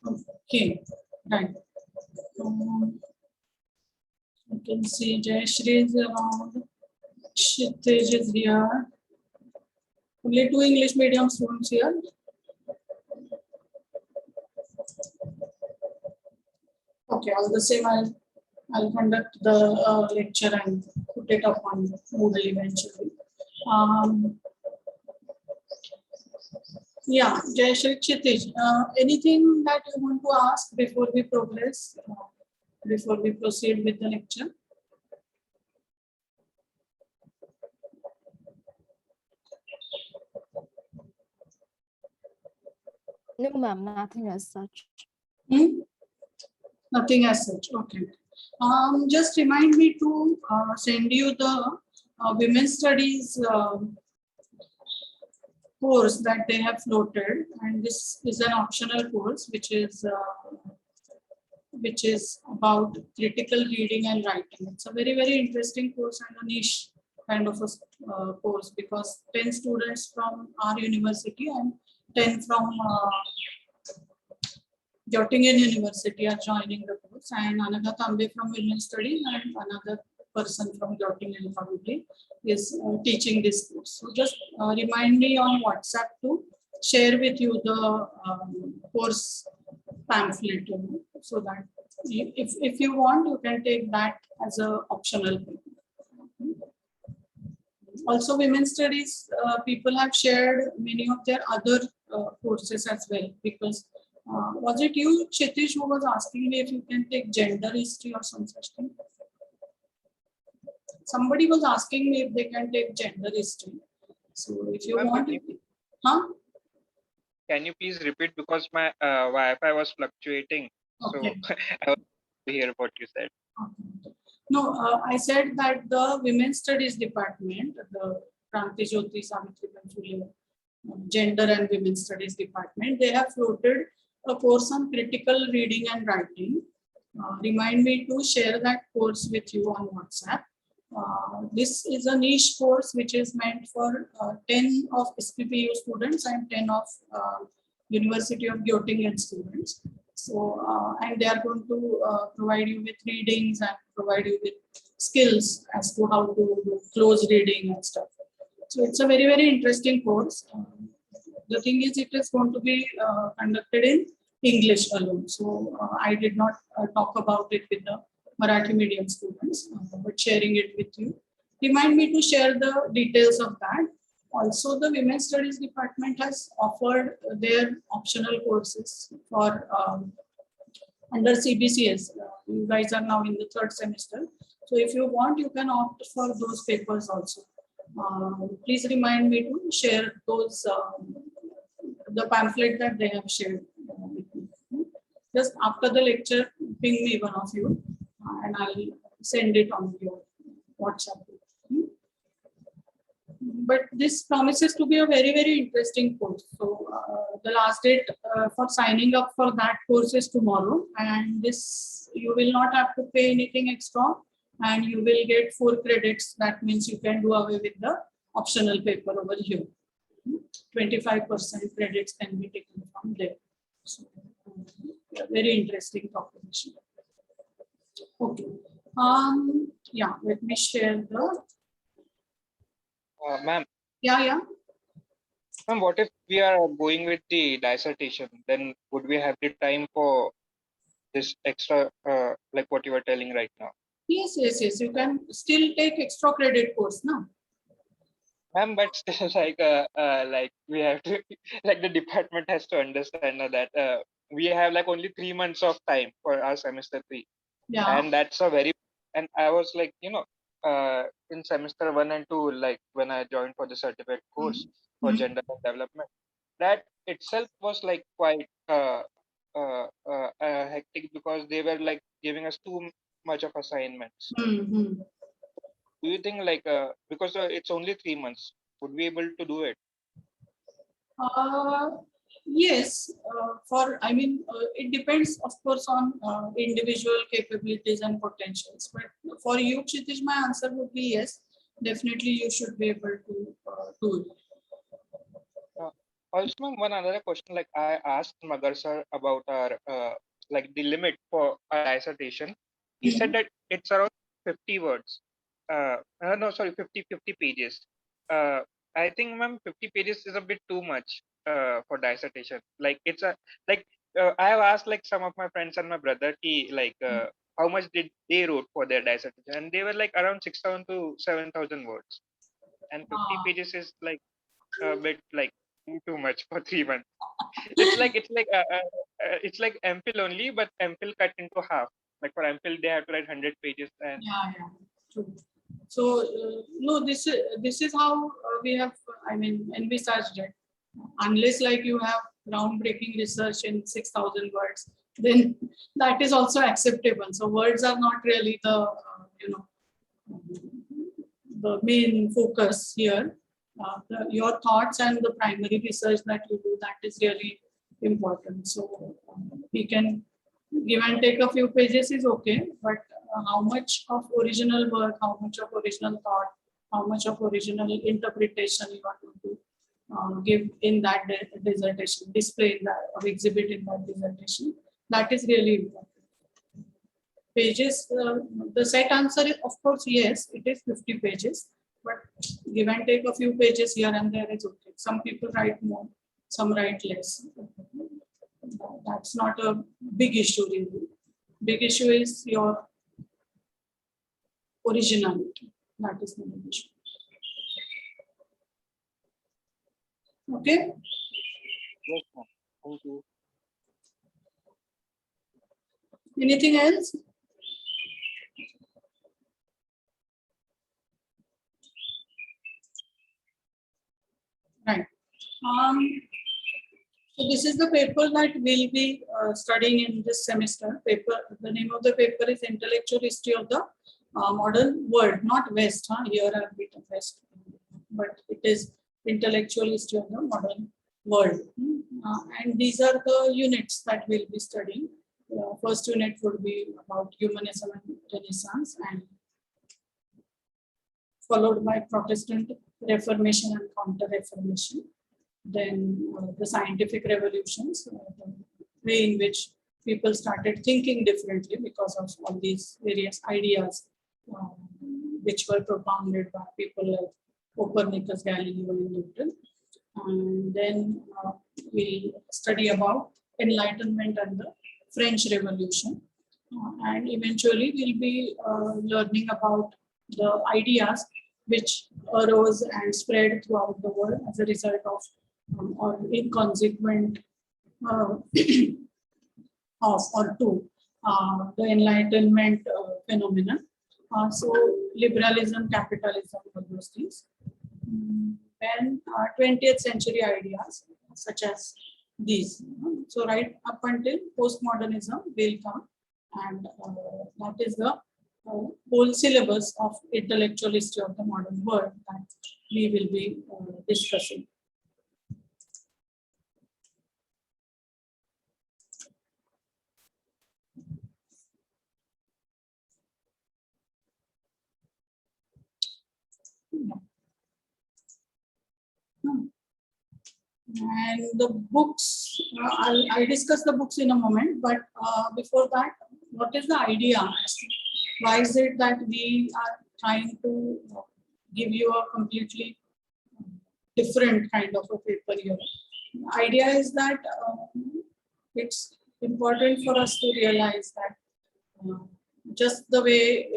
Okay, right. You can see Jayashri is around. Kshitij is here. Only two English medium students here. Okay, all the same, I'll conduct the lecture and put it up on Moodle eventually. Yeah, Jayashri, Kshitij, anything that you want to ask before we progress, before we proceed with the lecture? No, ma'am, nothing as such. Nothing as such. Okay. Just remind me to send you the women's studies course that they have floated, and this is an optional course which is about critical reading and writing. It's a very interesting course and a niche kind of a course, because 10 students from our university and 10 from Göttingen University are joining the course, and Anagha Tambe from Women's Studies and another person from Göttingen probably is teaching this course. So just remind me on WhatsApp to share with you the course pamphlet, so that if you want, you can take that as a optional thing. Also, women's studies people have shared many of their other courses as well, because was it you, Kshitij, who was asking me if you can take gender history or some such thing? Somebody was asking me if they can take gender history. So if you want, huh? Can you please repeat, because my Wi-Fi was fluctuating, Okay. so I was to hear what you said. Okay. No, I said that the Women's Studies Department, the Kranti Jyoti Savitribai Phule Gender and Women's Studies Department, they have floated a course on critical reading and writing. Remind me to share that course with you on WhatsApp. This is a niche course which is meant for 10 of SPPU students and 10 of University of Göttingen students. So, and they are going to provide you with readings and provide you with skills as to how to do close reading and stuff. So it's a very interesting course. The thing is, it is going to be conducted in English alone. So I did not talk about it with the Marathi medium students, but sharing it with you. Remind me to share the details of that. Also, the Women's Studies Department has offered their optional courses for under CBCS. You guys are now in the 3rd semester. So if you want, you can opt for those papers also. Please remind me to share those, the pamphlet that they have shared with me. Just after the lecture, ping me one of you and I'll send it on your WhatsApp. But this promises to be a very interesting course. So the last date for signing up for that course is tomorrow, and this you will not have to pay anything extra, and you will get 4 credits. That means you can do away with the optional paper over here. 25% credits can be taken from there. So, very interesting proposition. Okay. Yeah, let me share the. Ma'am. Yeah. Ma'am, what if we are going with the dissertation? Then would we have the time for this extra, like what you were telling right now? Yes. You can still take extra credit course now. Ma'am, but still, like we have to, like the department has to understand that we have like only 3 months of time for our semester 3. Yeah. And that's a very, and I was like, in semester 1 and 2, like when I joined for the certificate course for gender development, that itself was like quite hectic, because they were like giving us too much of assignments. Do you think like because it's only 3 months, would we be able to do it? Yes, it depends, of course, on individual capabilities and potentials. But for you, Kshitij, my answer would be yes. Definitely, you should be able to do it. Also, ma'am, one other question, like I asked Magar sir about our like the limit for a dissertation. He said that it's around 50 words. No, sorry, 50 pages. Uh, I think, ma'am, 50 pages is a bit too much for dissertation. Like it's a like I have asked like some of my friends and my brother, like how much did they wrote for their dissertation, and they were like around 6,000 to 7,000 words, and 50 Ah, pages is like a bit like too much for 3 months. It's like MPhil only, but MPhil cut into half. Like for MPhil, they have to write 100 pages, and yeah, true. So no, this is how we have, I mean, envisaged it. Unless like you have groundbreaking research in 6,000 words, then that is also acceptable. So words are not really the the main focus here. Your thoughts and the primary research that you do, that is really important. So we can give and take a few pages is okay, but how much of original work, how much of original thought, how much of original interpretation you are going to give in that dissertation, display in that or exhibit in that dissertation, that is really important. Pages, the set answer is of course yes, it is 50 pages, but give and take a few pages here and there is okay. Some people write more, some write less. That's not a big issue really. Big issue is your originality. That is the big issue. Okay. yes, ma'am. Thank you. Anything else? Right. So this is the paper that we'll be studying in this semester. Paper. The name of the paper is Intellectual History of the Modern World, not West. Here I've written West, but it is Intellectual History of the Modern World. And these are the units that we'll be studying. First unit would be about humanism and Renaissance, and followed by Protestant Reformation and Counter-Reformation. Then the scientific revolutions, the way in which people started thinking differently because of all these various ideas which were propounded by people like Copernicus, Galileo, and Newton. And then we study about Enlightenment and the French Revolution. And eventually we'll be learning about the ideas which arose and spread throughout the world as a result of or inconsequent of or to the Enlightenment phenomenon. So liberalism, capitalism, all those things. Then 20th century ideas such as these. So right up until postmodernism will come, and that is the whole syllabus of intellectual history of the modern world that we will be discussing. And the books, I'll discuss the books in a moment, but before that, what is the idea? Why is it that we are trying to give you a completely different kind of a paper here? The idea is that it's important for us to realize that just the way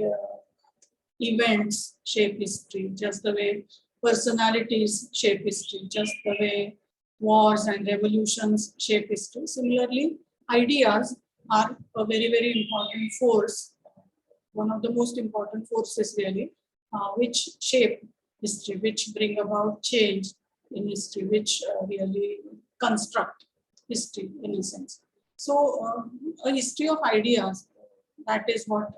events shape history, just the way personalities shape history, just the way wars and revolutions shape history. Similarly, ideas are a very, very important force, one of the most important forces really, which shape history, which bring about change in history, which really construct history in a sense. So a history of ideas, that is what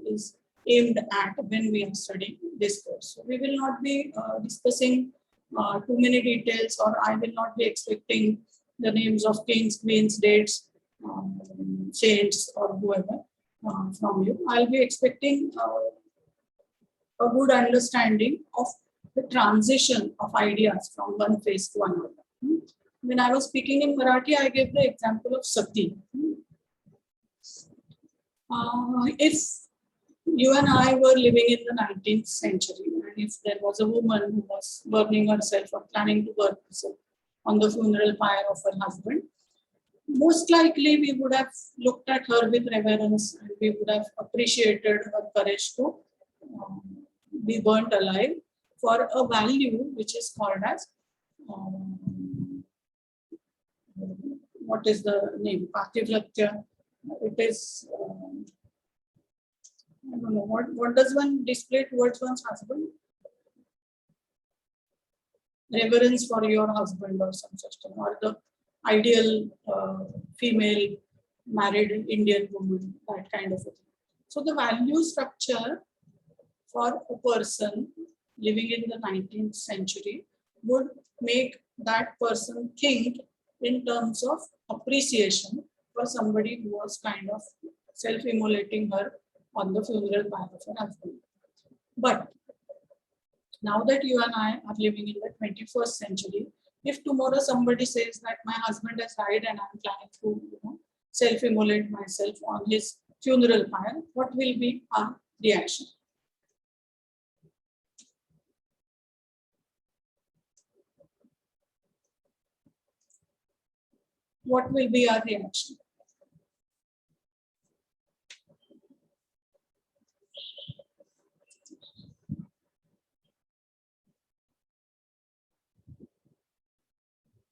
is aimed at when we are studying this course. So we will not be discussing too many details, or I will not be expecting the names of kings, queens, dates, saints, or whoever from you. I'll be expecting a good understanding of the transition of ideas from one phase to another. when I was speaking in Marathi, I gave the example of sati. If you and I were living in the 19th century, and if there was a woman who was burning herself or planning to burn herself on the funeral pyre of her husband, most likely we would have looked at her with reverence and we would have appreciated her courage to be burnt alive for a value which is called as what is the name? Pativratya. It is I don't know what does one display towards one's husband? Reverence for your husband or some such thing, or the ideal female married Indian woman, that kind of a thing. So the value structure for a person living in the 19th century would make that person think in terms of appreciation for somebody who was kind of self-immolating her on the funeral pyre of her husband. But now that you and I are living in the 21st century, if tomorrow somebody says that my husband has died and I'm planning to self-immolate myself on his funeral pyre, what will be our reaction? What will be our reaction?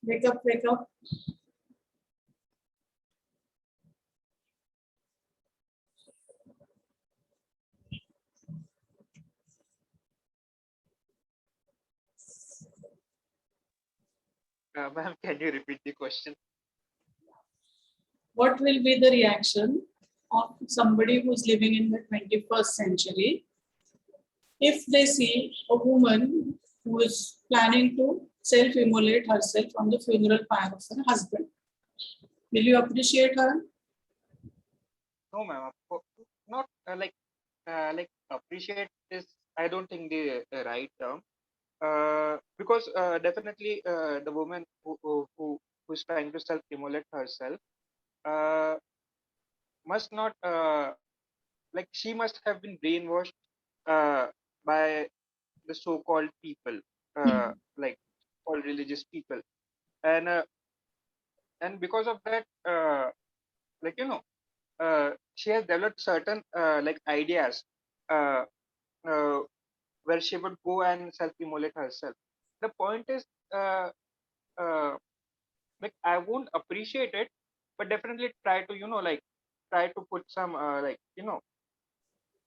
Wake up, wake up. Ma'am, can you repeat the question? What will be the reaction of somebody who's living in the 21st century if they see a woman who is planning to self-immolate herself on the funeral pyre of her husband? Will you appreciate her? No, ma'am. Not like appreciate is, I don't think the right term. Because definitely the woman who's trying to self-immolate herself must not like she must have been brainwashed by the so-called people, like all religious people, and because of that, like she has developed certain like ideas uh, uh, where she would go and self-immolate herself. The point is, uh, uh, like I won't appreciate it, but definitely try to like try to put some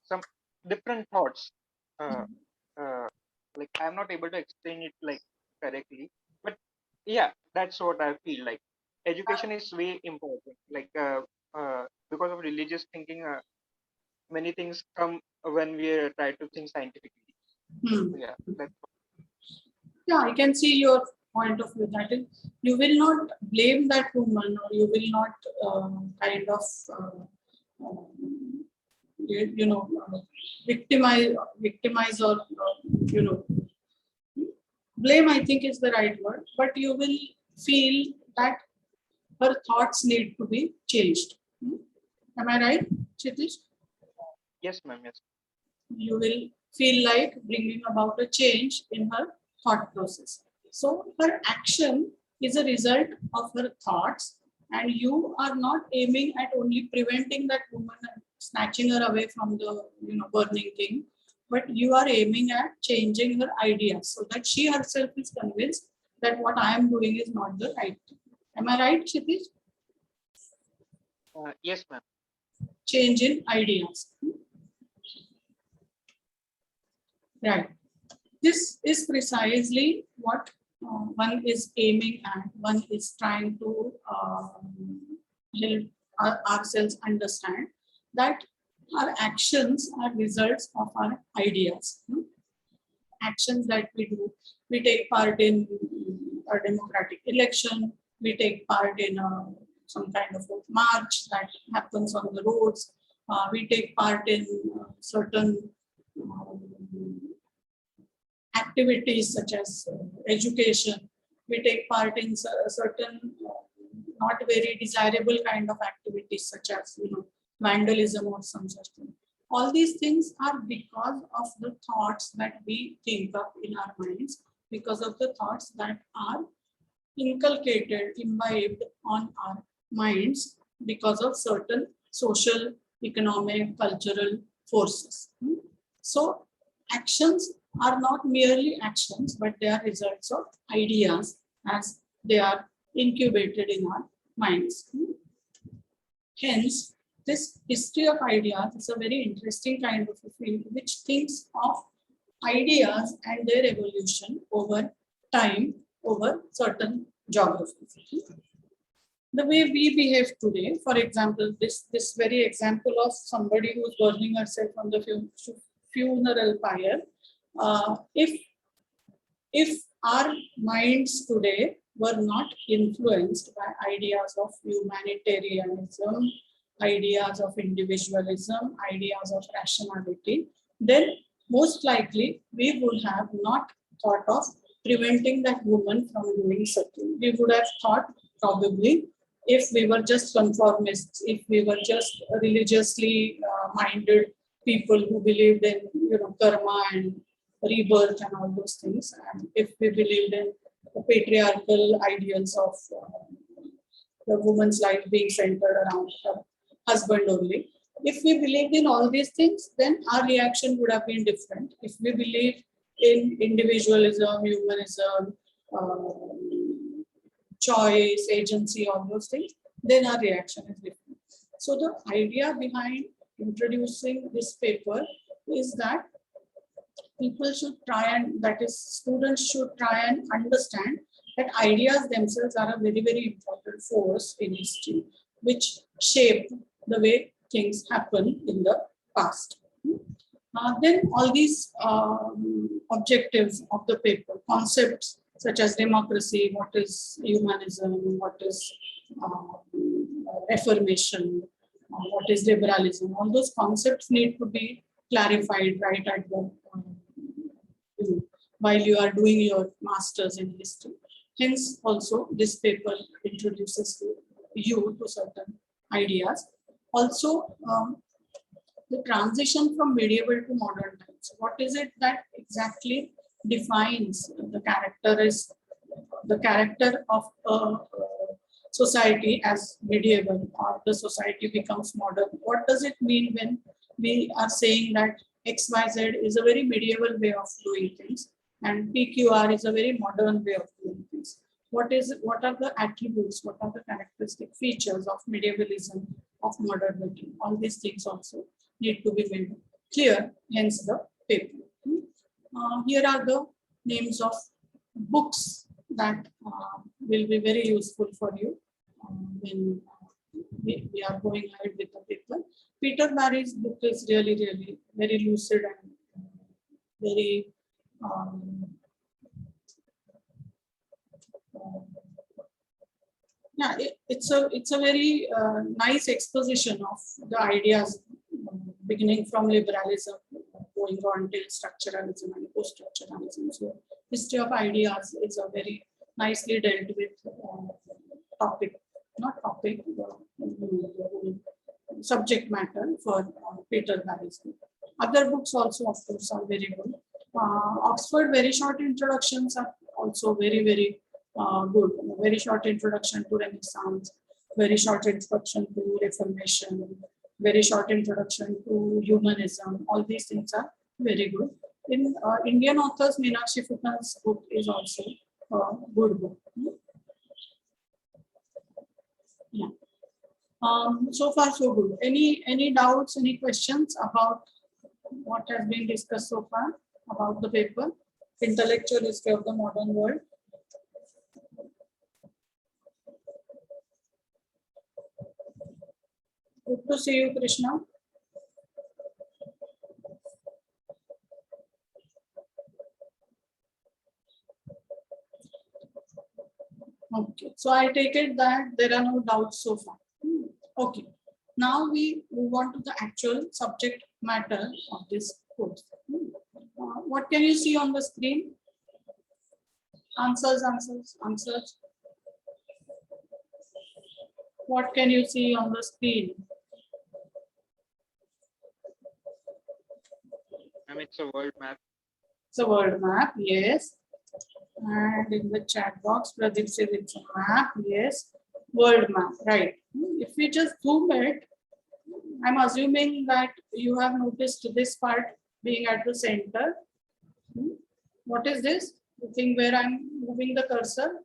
some different thoughts. Uh, uh, like I'm not able to explain it like correctly, but yeah, that's what I feel like. Education is way important. Like because of religious thinking, many things come when we try to think scientifically. Hmm. Yeah, that's Yeah, I can see your point of view. That is, you will not blame that woman, or you will not kind of victimize or blame. I think is the right word, but you will feel that her thoughts need to be changed. Hmm? Am I right, Chitish? yes, ma'am. Yes. You will feel like bringing about a change in her thought process. So her action is a result of her thoughts, and you are not aiming at only preventing that woman and snatching her away from the burning thing, but you are aiming at changing her ideas so that she herself is convinced that what I am doing is not the right thing. Am I right, Kshitish? Yes, ma'am. Change in ideas. Right. This is precisely what one is aiming at. One is trying to help ourselves understand that our actions are results of our ideas. Actions that we do. We take part in a democratic election. We take part in some kind of a march that happens on the roads. We take part in certain activities such as education. we take part in certain not very desirable kind of activities, such as vandalism or some such thing. All these things are because of the thoughts that we think of in our minds, because of the thoughts that are inculcated, imbibed on our minds because of certain social, economic, cultural forces. So actions are not merely actions, but they are results of ideas as they are incubated in our minds. Hence, this history of ideas is a very interesting kind of a field which thinks of ideas and their evolution over time, over certain geographies. The way we behave today, for example, this very example of somebody who's burning herself on the funeral pyre, if our minds today were not influenced by ideas of humanitarianism, ideas of individualism, ideas of rationality, then most likely we would have not thought of preventing that woman from doing something. We would have thought probably, if we were just conformists, if we were just religiously minded people who believed in karma and rebirth and all those things, and if we believed in the patriarchal ideals of the woman's life being centered around her husband only, if we believed in all these things, then our reaction would have been different. If we believe in individualism, humanism, choice, agency, all those things, then our reaction is different. So the idea behind introducing this paper is that people should try and, that is, students should try and understand that ideas themselves are a very, very important force in history, which shape the way things happen in the past. Then all these objectives of the paper, concepts such as democracy, what is humanism, what is reformation, what is liberalism, all those concepts need to be clarified right at the while you are doing your masters in history. Hence, also this paper introduces you to certain ideas. Also, the transition from medieval to modern times. What is it that exactly defines the character of a society as medieval, or the society becomes modern? What does it mean when we are saying that XYZ is a very medieval way of doing things and PQR is a very modern way of doing things? What are the attributes, what are the characteristic features of medievalism, of modernity? All these things also need to be made clear, hence the paper. Here are the names of books that will be very useful for you when we are going ahead with the paper. Peter Barry's book is really, really very lucid and very yeah, it's a very nice exposition of the ideas beginning from liberalism, going on till structuralism and post-structuralism. So history of ideas is a very nicely dealt with topic, not topic, subject matter for Peter Barry's book. Other books also, of course, are very good. Oxford very short introductions are also very, very good. Very short introduction to Renaissance, very short introduction to Reformation, very short introduction to humanism. All these things are very good. In Indian authors, Meenakshi Futtan's book is also a good book. Yeah. So far, so good. Any doubts, any questions about what has been discussed so far about the paper, Intellectual History of the Modern World? Good to see you, Krishna. Okay, so I take it that there are no doubts so far. Okay, now we move on to the actual subject matter of this course. What can you see on the screen? Answers. What can you see on the screen? It's a world map. It's a world map, yes. And in the chat box, Pradeep says it's a map, yes. World map, right. If we just zoom it, I'm assuming that you have noticed this part being at the center. What is this? The thing where I'm moving the cursor?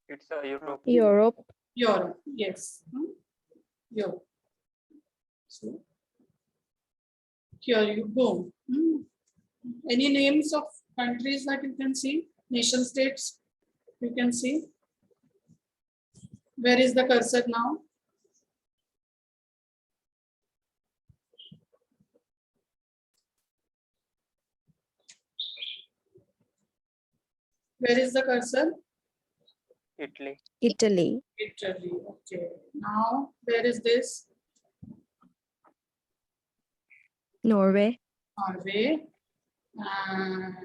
It's a Europe. Europe. Europe, yes. Europe. So here you go. Any names of countries that you can see? Nation states you can see? Where is the cursor now? Where is the cursor? Italy. Italy. Italy. Okay. Now, where is this? Norway. Norway. And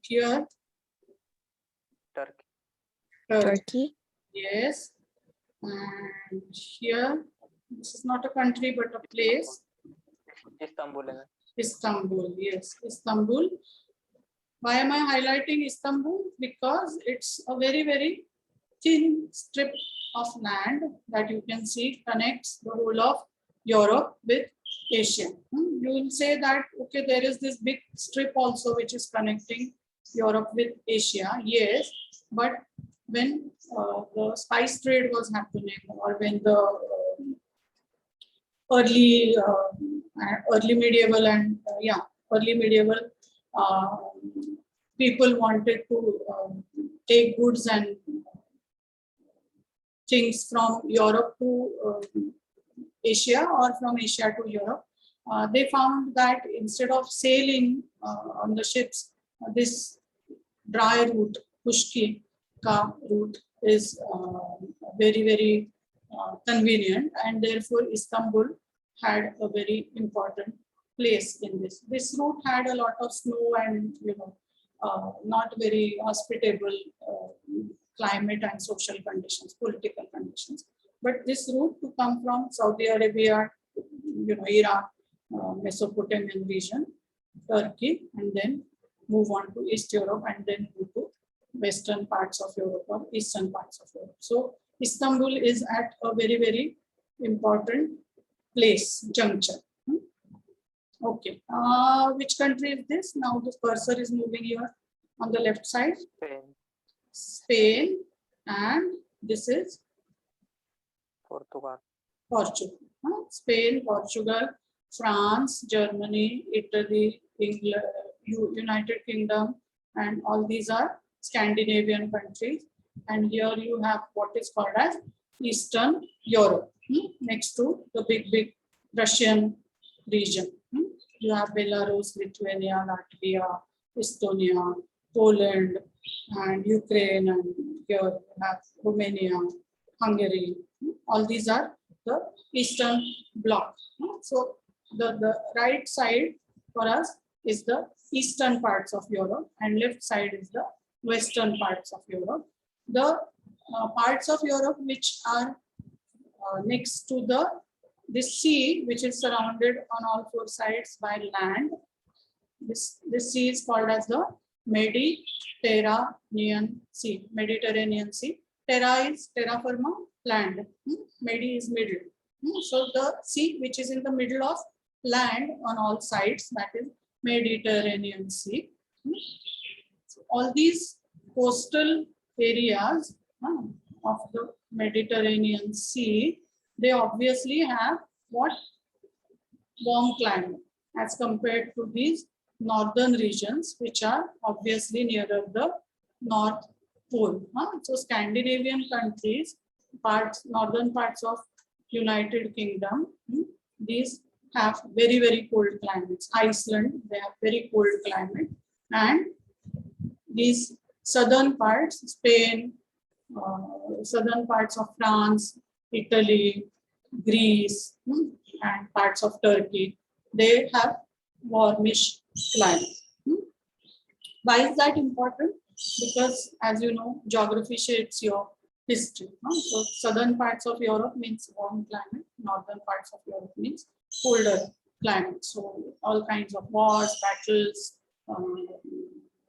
here, Turkey. Turkey. Yes. And here, this is not a country but a place. Istanbul. Istanbul. Yes, Istanbul. Why am I highlighting Istanbul? Because it's a very, very thin strip of land that you can see connects the whole of Europe with Asia. You will say that, okay, there is this big strip also which is connecting Europe with Asia. Yes, but when the spice trade was happening, or when the early medieval and early medieval people wanted to take goods and things from Europe to Asia, or from Asia to Europe. They found that instead of sailing on the ships, this dry route, Pushki ka route, is very, very convenient, and therefore Istanbul had a very important place in this. This route had a lot of snow and not very hospitable climate and social conditions, political conditions. But this route to come from Saudi Arabia, Iraq, Mesopotamian region, Turkey, and then move on to East Europe, and then move to western parts of Europe or eastern parts of Europe. So Istanbul is at a very, very important place, juncture. Okay, which country is this? Now the cursor is moving here on the left side. Spain. Spain, and this is Portugal. Portugal. Spain, Portugal, France, Germany, Italy, England, United Kingdom, and all these are Scandinavian countries. And here you have what is called as Eastern Europe, next to the big Russian region. You have Belarus, Lithuania, Latvia, Estonia, Poland, and Ukraine, and here you have Romania, Hungary. All these are the Eastern Bloc. So the right side for us is the eastern parts of Europe, and left side is the western parts of Europe. The parts of Europe which are next to this sea, which is surrounded on all four sides by land. This sea is called as the Mediterranean Sea. Mediterranean Sea. Terra is terra firma, land. Medi is middle. So the sea which is in the middle of land on all sides, that is Mediterranean Sea. So all these coastal areas of the Mediterranean Sea, they obviously have what? Warm climate as compared to these northern regions, which are obviously nearer the North Pole. So Scandinavian countries, northern parts of United Kingdom, these have very, very cold climates. Iceland, they have very cold climate, and these southern parts, Spain, southern parts of France, Italy, Greece, and parts of Turkey, they have warmish climate. Why is that important? Because as you know, geography shapes your history. So southern parts of Europe means warm climate, northern parts of Europe means colder climate. So all kinds of wars, battles,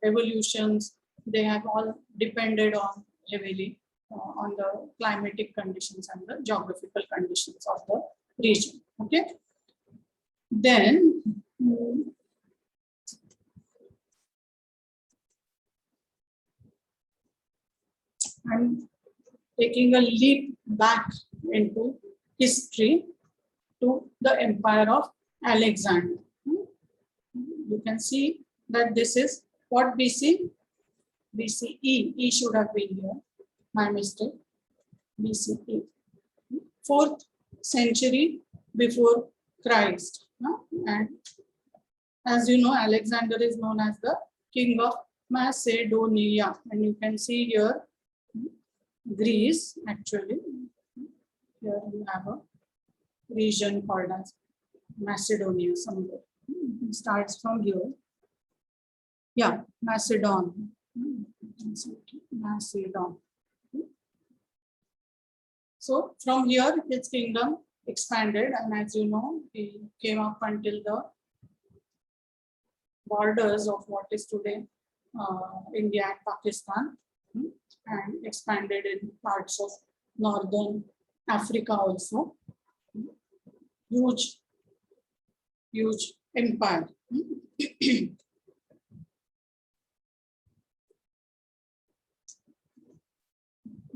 revolutions, they have all depended on heavily on the climatic conditions and the geographical conditions of the region. Okay. Then I'm taking a leap back into history to the empire of Alexander. You can see that this is what BC? BCE. E should have been here. My mistake. BCE. 4th century before Christ. And as you know, Alexander is known as the king of Macedonia. And you can see here Greece, actually. Here you have a region called as Macedonia somewhere. It starts from here. Yeah, Macedon. Macedon. So from here, his kingdom expanded, and as you know, he came up until the borders of what is today India and Pakistan, and expanded in parts of northern Africa also. Huge empire.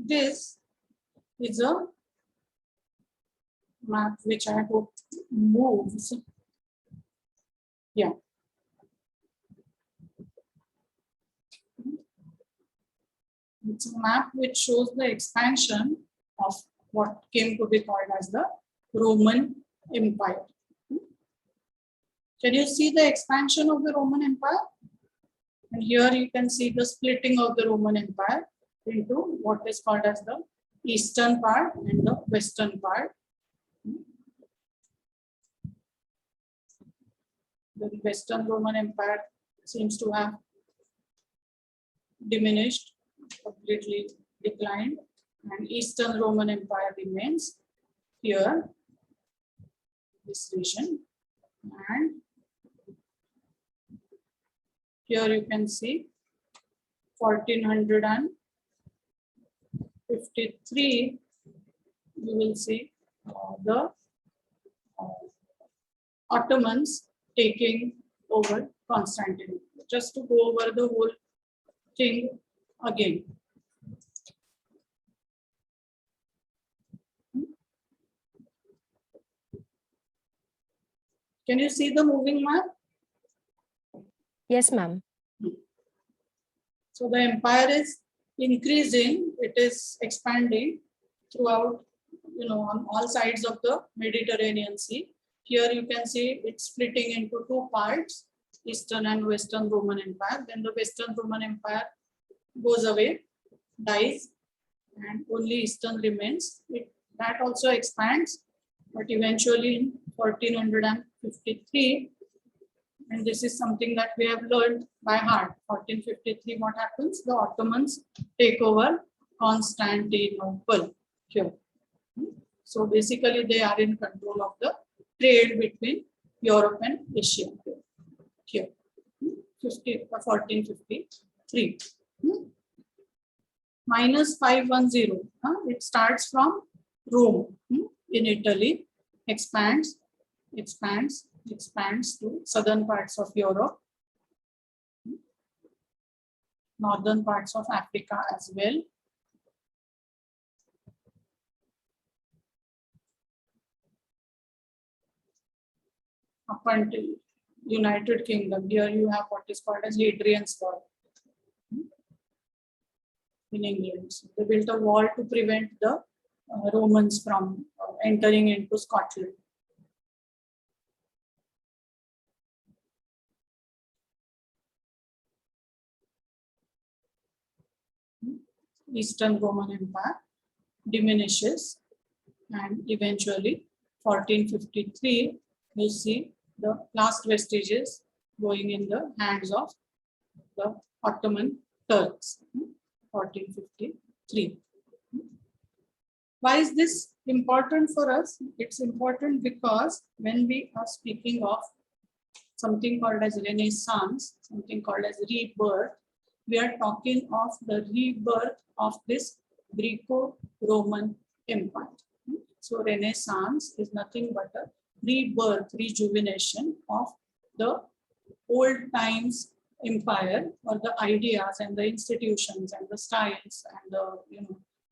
This is a map which I hope moves. Yeah. It's a map which shows the expansion of what came to be called as the Roman Empire. Can you see the expansion of the Roman Empire? And here you can see the splitting of the Roman Empire into what is called as the eastern part and the western part. The Western Roman Empire seems to have diminished, completely declined, and Eastern Roman Empire remains here, this region. And here you can see 1453, you will see the Ottomans taking over Constantinople. Just to go over the whole thing again. Can you see the moving map? Yes, ma'am. So the empire is increasing, it is expanding throughout, on all sides of the Mediterranean Sea. Here you can see it's splitting into two parts, Eastern and Western Roman Empire. Then the Western Roman Empire goes away, dies, and only Eastern remains. That also expands, but eventually in 1453, and this is something that we have learned by heart. 1453, what happens? The Ottomans take over Constantinople here. So basically they are in control of the trade between Europe and Asia here. 1453. Minus 510. It starts from Rome in Italy, expands to southern parts of Europe, northern parts of Africa as well. Up until United Kingdom. Here you have what is called as Hadrian's Wall in England. So they built a wall to prevent the Romans from entering into Scotland. Eastern Roman Empire diminishes, and eventually 1453 you see the last vestiges going in the hands of the Ottoman Turks, 1453. Why is this important for us? It's important because when we are speaking of something called as Renaissance, something called as rebirth, we are talking of the rebirth of this Greco-Roman Empire. So Renaissance is nothing but a rebirth, rejuvenation of the old times empire, or the ideas and the institutions and the styles and the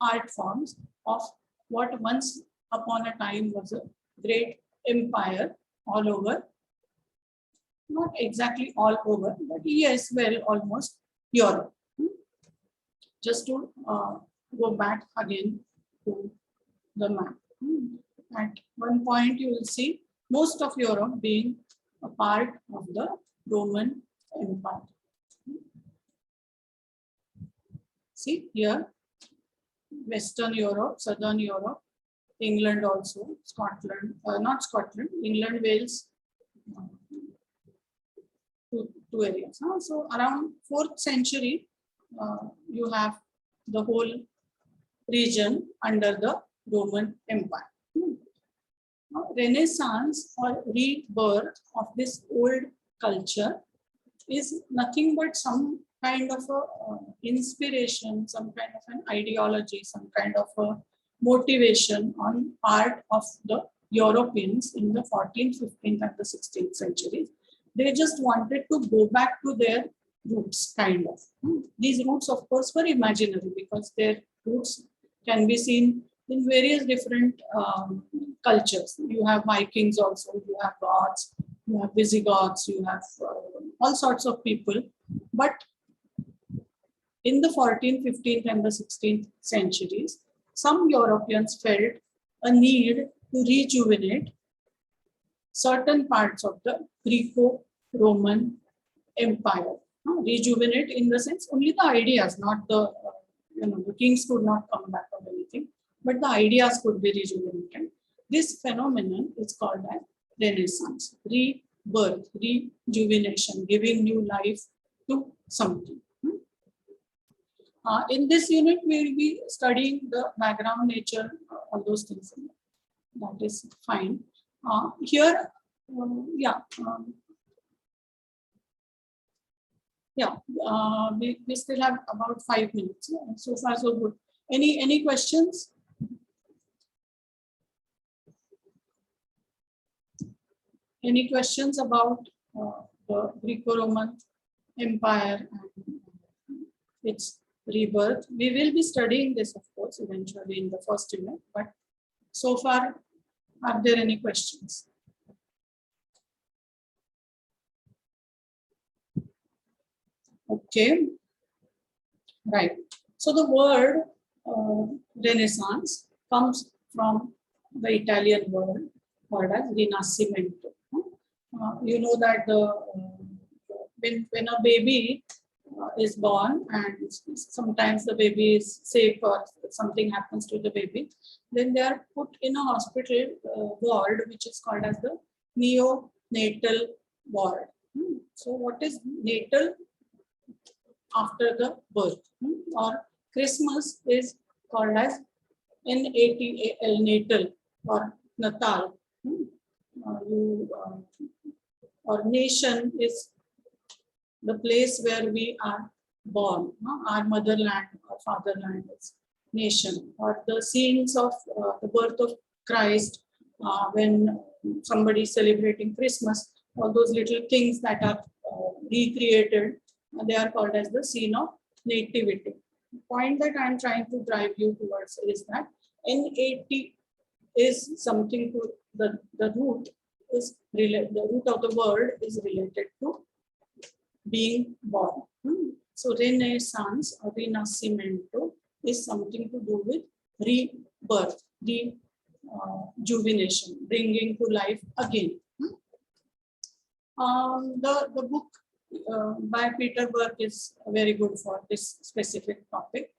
art forms of what once upon a time was a great empire all over, not exactly all over, but yes, well, almost Europe. Just to go back again to the map. At one point, you will see most of Europe being a part of the Roman Empire. See here, Western Europe, Southern Europe, England also, Scotland, not Scotland, England, Wales, two areas. So around 4th century, you have the whole region under the Roman Empire. Renaissance or rebirth of this old culture is nothing but some kind of a inspiration, some kind of an ideology, some kind of a motivation on part of the Europeans in the 14th, 15th and the 16th centuries. They just wanted to go back to their roots, kind of. These roots, of course, were imaginary because their roots can be seen in various different cultures. You have Vikings also, you have Goths, you have Visigoths, you have all sorts of people. But in the 14th, 15th and the 16th centuries, some Europeans felt a need to rejuvenate certain parts of the Greco-Roman Empire. Rejuvenate in the sense only the ideas, not the, the kings could not come back or anything, but the ideas could be rejuvenated. This phenomenon is called as Renaissance, rebirth, rejuvenation, giving new life to something. In this unit, we will be studying the background, nature, all those things. That is fine. Here, we still have about 5 minutes. So far, so good. Any questions? Any questions about the Greco-Roman Empire and its rebirth? We will be studying this, of course, eventually in the first unit, but so far, are there any questions? Okay, right. So the word Renaissance comes from the Italian word as Rinascimento. You know that when a baby is born and sometimes the baby is sick or something happens to the baby, then they are put in a hospital ward which is called as the neonatal ward. So what is natal? After the birth, or Christmas is called as Natal, natal or Natal. Or nation is the place where we are born. Our motherland or fatherland is nation. Or the scenes of the birth of Christ, when somebody is celebrating Christmas, all those little things that are recreated, they are called as the scene of nativity. The point that I am trying to drive you towards is that NAT is something to the root is related. The root of the word is related to being born. So Renaissance or Rinascimento is something to do with rebirth, rejuvenation, bringing to life again. The book by Peter Burke is very good for this specific topic.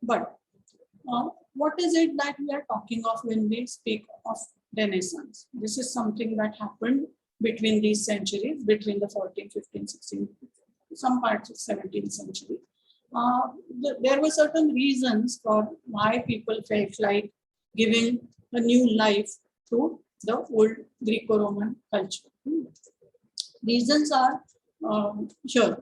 But what is it that we are talking of when we speak of Renaissance? This is something that happened between these centuries, between the 14th, 15th, 16th, some parts of 17th century. There were certain reasons for why people felt like giving a new life to the old Greco-Roman culture. Reasons are here.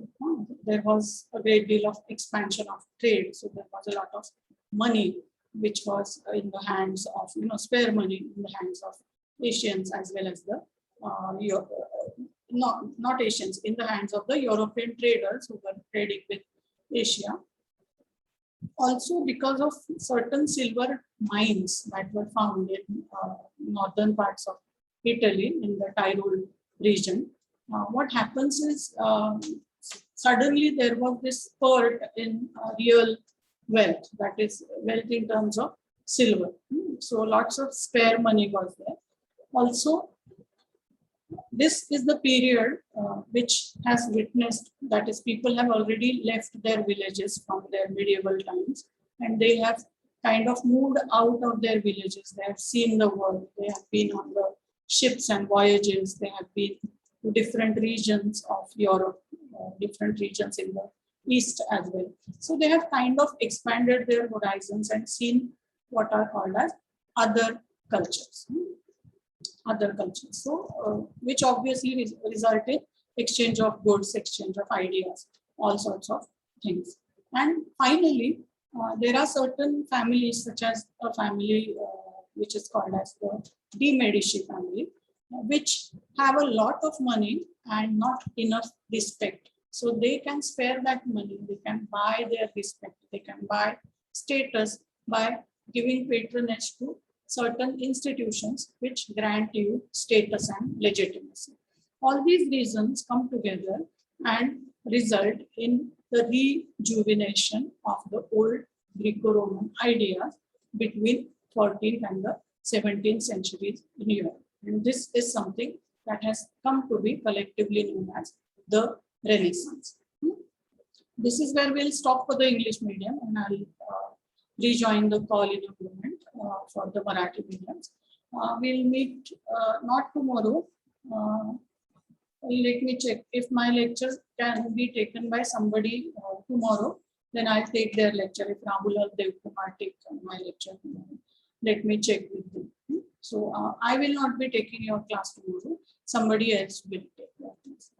There was a great deal of expansion of trade, so there was a lot of money which was in the hands of, spare money in the hands of Asians as well as the not Asians, in the hands of the European traders who were trading with Asia. Also, because of certain silver mines that were found in northern parts of Italy in the Tyrol region, what happens is suddenly there was this spurt in real wealth, that is wealth in terms of silver. So lots of spare money was there. Also, this is the period which has witnessed, that is, people have already left their villages from their medieval times, and they have kind of moved out of their villages. They have seen the world. They have been on the ships and voyages. They have been to different regions of Europe, different regions in the East as well. So they have kind of expanded their horizons and seen what are called as other cultures. So which obviously result in exchange of goods, exchange of ideas, all sorts of things. And finally, there are certain families, such as a family which is called as the De Medici family, which have a lot of money and not enough respect. So they can spare that money, they can buy their respect, they can buy status by giving patronage to certain institutions which grant you status and legitimacy. All these reasons come together and result in the rejuvenation of the old Greco-Roman ideas between 14th and the 17th centuries in Europe. And this is something that has come to be collectively known as the Renaissance. This is where we'll stop for the English medium, and I'll rejoin the call in a moment for the Marathi mediums. We'll meet not tomorrow. Let me check if my lectures can be taken by somebody tomorrow. Then I'll take their lecture. If Rahul or Dev Kumar take my lecture tomorrow, let me check with them. So I will not be taking your class tomorrow. Somebody else will take your class.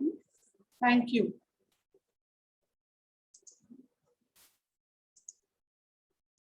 Thank you.